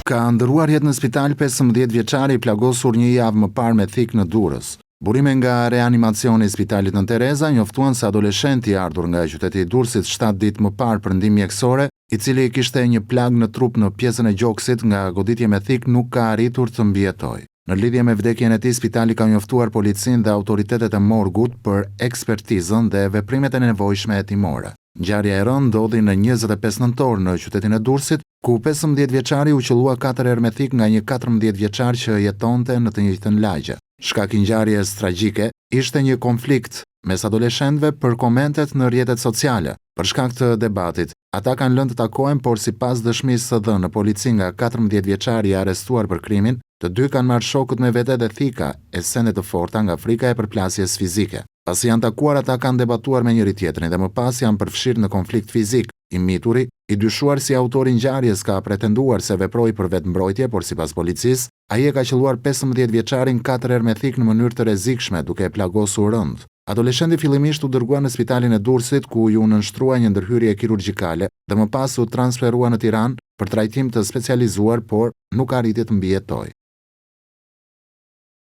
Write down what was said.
Ka ndëruar jetë në spital 15 vjeçari i plagosur një javë më parë me thik në Durrës. Burime nga reanimacioni i spitalit Nën Tereza njoftuan se adoleshenti i ardhur nga qyteti i Durrësit 7 ditë më parë për ndihmë mjekësore, i cili kishte një plag në trup në pjesën e gjoksit nga goditje me thik, nuk ka arritur të mbijetojë. Në lidhje me vdekjen e tij, spitali ka njoftuar policinë dhe autoritetet e morgut për ekspertizën dhe veprimet e nevojshme hetimore. Ngjarja e rëndë ndodhi në 25 nëntor në qytetin e Durrësit, ku 15 vjeçari u qellua 4 herë me thik nga një 14 vjeçar që jetonte në të njëjtën lagje. Shkak i ngjarjes tragjike ishte një konflikt mes adoleshentëve për komentet në rrjetet sociale. Për shkak të debatit, ata kanë lënë të takohen, por sipas dëshmisë së dhënë në polici nga 14 vjeçari i arrestuar për krimin, të dy kanë marrë shokët me vete dhe thika e sende të forta nga frika e përplasjes fizike. Pasi janë takuar, ata kanë debatuar me njëri tjetrin dhe më pas janë përfshirë në konflikt fizik. I mituri, i dyshuar si autori ngjarjes, ka pretenduar se veproi për vetmbrojtje, por sipas policisë, ai e ka qelluar 15 vjeçarin 4 herë me thik në mënyrë të rrezikshme, duke e plagosur rënd. Adoleshenti fillimisht u dërguar në spitalin e Durrësit, ku ju nënshtrua një ndërhyrje kirurgjikale dhe më pas u transferua në Tiranë për trajtim të specializuar, por nuk arriti të mbijetojë.